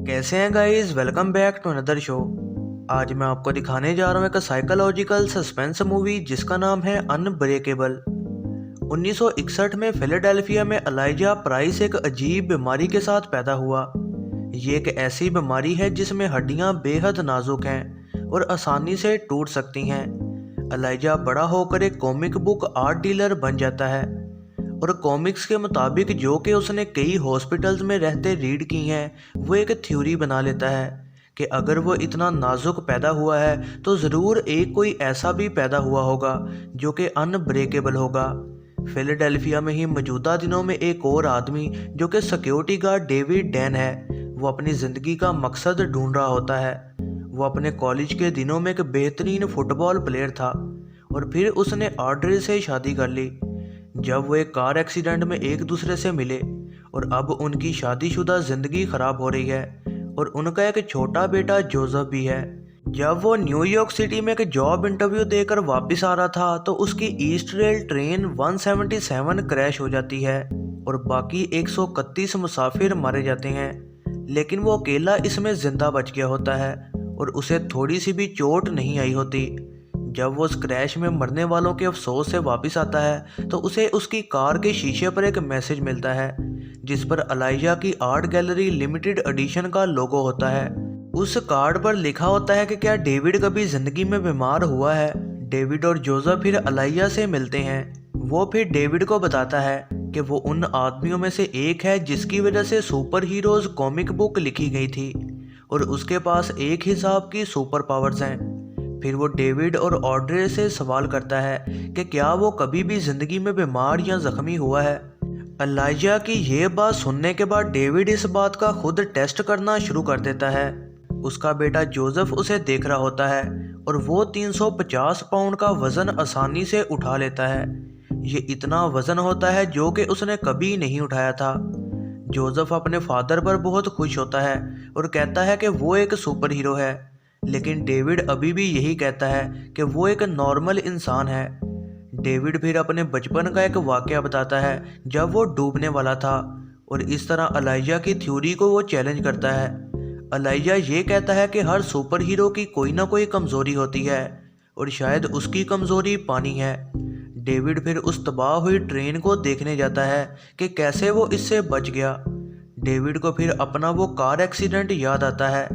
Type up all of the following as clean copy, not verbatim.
कैसे हैं guys. Welcome back to another show. आज मैं आपको दिखाने जा रहा हूँ एक साइकोलॉजिकल सस्पेंस मूवी जिसका नाम है अनब्रेकेबल। 1961 में फिलाडेल्फिया में एलाइजा प्राइस एक अजीब बीमारी के साथ पैदा हुआ। ये एक ऐसी बीमारी है जिसमें हड्डियां बेहद नाजुक हैं और आसानी से टूट सकती हैं। एलाइजा बड़ा होकर एक कॉमिक बुक आर्ट डीलर बन जाता है और कॉमिक्स के मुताबिक जो कि उसने कई हॉस्पिटल्स में रहते रीड की हैं, वो एक थ्योरी बना लेता है कि अगर वो इतना नाजुक पैदा हुआ है तो ज़रूर एक कोई ऐसा भी पैदा हुआ होगा जो कि अनब्रेकेबल होगा। फिलाडेल्फिया में ही मौजूदा दिनों में एक और आदमी जो कि सिक्योरिटी गार्ड डेविड डैन है, वो अपनी ज़िंदगी का मकसद ढूंढ रहा होता है। वो अपने कॉलेज के दिनों में एक बेहतरीन फुटबॉल प्लेयर था और फिर उसने ऑड्रे से शादी कर ली। जब वो एक कार एक्सीडेंट में एक दूसरे से मिले और अब उनकी शादीशुदा जिंदगी खराब हो रही है और उनका एक छोटा बेटा जोसेफ भी है। जब वो न्यूयॉर्क सिटी में एक जॉब इंटरव्यू देकर वापस आ रहा था तो उसकी ईस्ट रेल ट्रेन 177 क्रैश हो जाती है और बाकी 131 मुसाफिर मारे जाते हैं, लेकिन वो अकेला इसमें जिंदा बच गया होता है और उसे थोड़ी सी भी चोट नहीं आई होती। जब वो उस क्रैश में मरने वालों के अफसोस से वापस आता है तो उसे उसकी कार के शीशे पर एक मैसेज मिलता है जिस पर एलाइजा की आर्ट गैलरी लिमिटेड एडिशन का लोगो होता है। उस कार्ड पर लिखा होता है कि क्या डेविड कभी जिंदगी में बीमार हुआ है। डेविड और जोसेफ फिर एलाइजा से मिलते हैं। वो फिर डेविड को बताता है कि वो उन आदमियों में से एक है जिसकी वजह से सुपर हीरोज कॉमिक बुक लिखी गई थी और उसके पास एक हिसाब की सुपर पावर्स हैं। फिर वो डेविड और ऑड्रे से सवाल करता है कि क्या वो कभी भी जिंदगी में बीमार या जख्मी हुआ है। एलाइजा की ये बात सुनने के बाद डेविड इस बात का खुद टेस्ट करना शुरू कर देता है। उसका बेटा जोसेफ उसे देख रहा होता है और वो 350 पाउंड का वजन आसानी से उठा लेता है। ये इतना वजन होता है जो कि उसने कभी नहीं उठाया था। जोसेफ अपने फादर पर बहुत खुश होता है और कहता है कि वो एक सुपर हीरो है, लेकिन डेविड अभी भी यही कहता है कि वो एक नॉर्मल इंसान है। डेविड फिर अपने बचपन का एक वाकया बताता है जब वो डूबने वाला था और इस तरह एलाइजा की थ्योरी को वो चैलेंज करता है। एलाइजा ये कहता है कि हर सुपर हीरो की कोई ना कोई कमज़ोरी होती है और शायद उसकी कमज़ोरी पानी है। डेविड फिर उस तबाह हुई ट्रेन को देखने जाता है कि कैसे वो इससे बच गया। डेविड को फिर अपना वो कार एक्सीडेंट याद आता है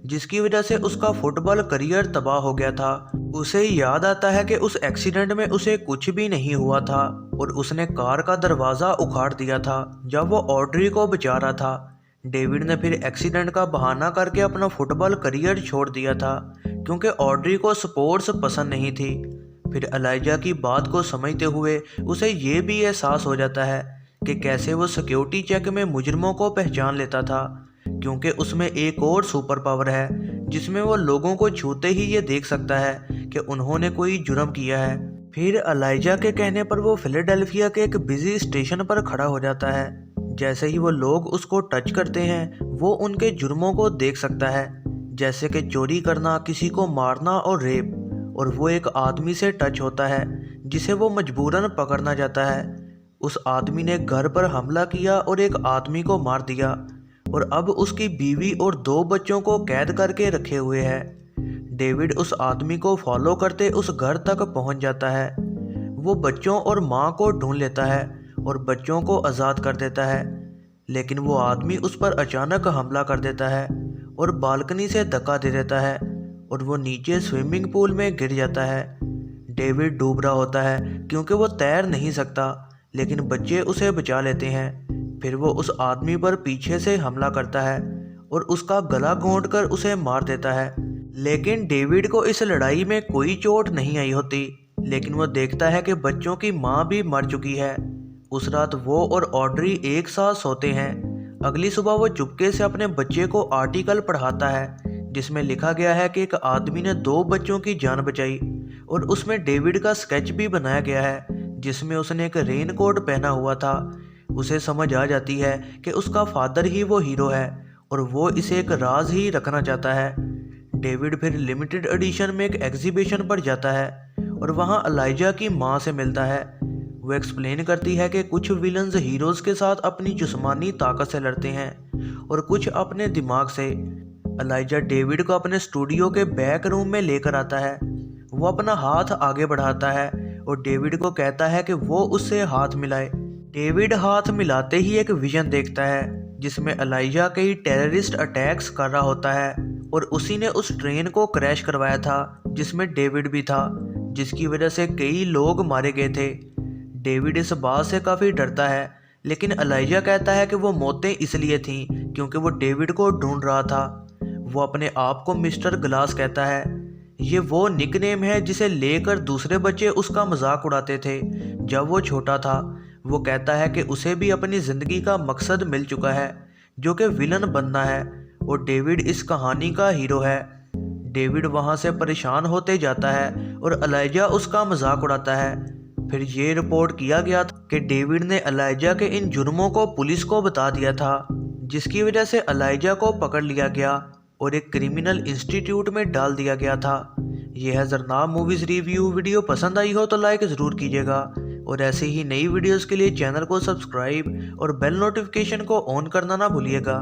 जिसकी वजह से उसका फुटबॉल करियर तबाह हो गया था। उसे याद आता है कि उस एक्सीडेंट में उसे कुछ भी नहीं हुआ था और उसने कार का दरवाज़ा उखाड़ दिया था जब वो ऑड्री को बचा रहा था। डेविड ने फिर एक्सीडेंट का बहाना करके अपना फुटबॉल करियर छोड़ दिया था क्योंकि ऑड्री को स्पोर्ट्स पसंद नहीं थी। फिर एलाइजा की बात को समझते हुए उसे ये भी एहसास हो जाता है कि कैसे वो सिक्योरिटी चेक में मुजरिमों को पहचान लेता था, क्योंकि उसमें एक और सुपर पावर है जिसमें वो लोगों को छूते ही ये देख सकता है कि उन्होंने कोई जुर्म किया है। फिर एलाइजा के कहने पर वो फिलाडेल्फिया के एक बिजी स्टेशन पर खड़ा हो जाता है। जैसे ही वो लोग उसको टच करते हैं वो उनके जुर्मों को देख सकता है, जैसे कि चोरी करना, किसी को मारना और रेप। और वो एक आदमी से टच होता है जिसे वो मजबूरन पकड़ना चाहता है। उस आदमी ने घर पर हमला किया और एक आदमी को मार दिया और अब उसकी बीवी और 2 बच्चों को कैद करके रखे हुए है। डेविड उस आदमी को फॉलो करते उस घर तक पहुंच जाता है। वो बच्चों और मां को ढूंढ लेता है और बच्चों को आज़ाद कर देता है, लेकिन वो आदमी उस पर अचानक हमला कर देता है और बालकनी से धक्का दे देता है और वो नीचे स्विमिंग पूल में गिर जाता है। डेविड डूब रहा होता है क्योंकि वो तैर नहीं सकता, लेकिन बच्चे उसे बचा लेते हैं। फिर वो उस आदमी पर पीछे से हमला करता है और उसका गला घोंटकर उसे मार देता है, लेकिन डेविड को इस लड़ाई में कोई चोट नहीं आई होती। लेकिन वो देखता है कि बच्चों की माँ भी मर चुकी है। उस रात वो और ऑड्री एक साथ सोते हैं। अगली सुबह वो चुपके से अपने बच्चे को आर्टिकल पढ़ाता है जिसमें लिखा गया है कि एक आदमी ने 2 बच्चों की जान बचाई और उसमें डेविड का स्केच भी बनाया गया है जिसमें उसने एक रेन कोट पहना हुआ था। उसे समझ आ जाती है कि उसका फादर ही वो हीरो है और वो इसे एक राज ही रखना चाहता है। डेविड फिर लिमिटेड एडिशन में एक एग्जीबिशन पर जाता है और वहाँ एलाइजा की माँ से मिलता है। वो एक्सप्लेन करती है कि कुछ विलन्स हीरोज़ के साथ अपनी जिस्मानी ताकत से लड़ते हैं और कुछ अपने दिमाग से। एलाइजा डेविड को अपने स्टूडियो के बैक रूम में लेकर आता है। वो अपना हाथ आगे बढ़ाता है और डेविड को कहता है कि वो उससे हाथ मिलाए। डेविड हाथ मिलाते ही एक विजन देखता है जिसमें एलाइजा कई टेररिस्ट अटैक्स कर रहा होता है और उसी ने उस ट्रेन को क्रैश करवाया था जिसमें डेविड भी था, जिसकी वजह से कई लोग मारे गए थे। डेविड इस बात से काफ़ी डरता है, लेकिन एलाइजा कहता है कि वो मौतें इसलिए थीं क्योंकि वो डेविड को ढूंढ रहा था। वो अपने आप को मिस्टर ग्लास कहता है। ये वो निकनेम है जिसे लेकर दूसरे बच्चे उसका मजाक उड़ाते थे जब वो छोटा था। वो कहता है कि उसे भी अपनी ज़िंदगी का मकसद मिल चुका है, जो कि विलन बनना है, और डेविड इस कहानी का हीरो है। डेविड वहाँ से परेशान होते जाता है और एलाइजा उसका मजाक उड़ाता है। फिर ये रिपोर्ट किया गया था कि डेविड ने एलाइजा के इन जुर्मों को पुलिस को बता दिया था, जिसकी वजह से एलाइजा को पकड़ लिया गया और एक क्रिमिनल इंस्टीट्यूट में डाल दिया गया था। यह है ज़रनाब मूवीज़ रिव्यू। वीडियो पसंद आई हो तो लाइक ज़रूर कीजिएगा और ऐसे ही नई वीडियोस के लिए चैनल को सब्सक्राइब और बेल नोटिफिकेशन को ऑन करना ना भूलिएगा।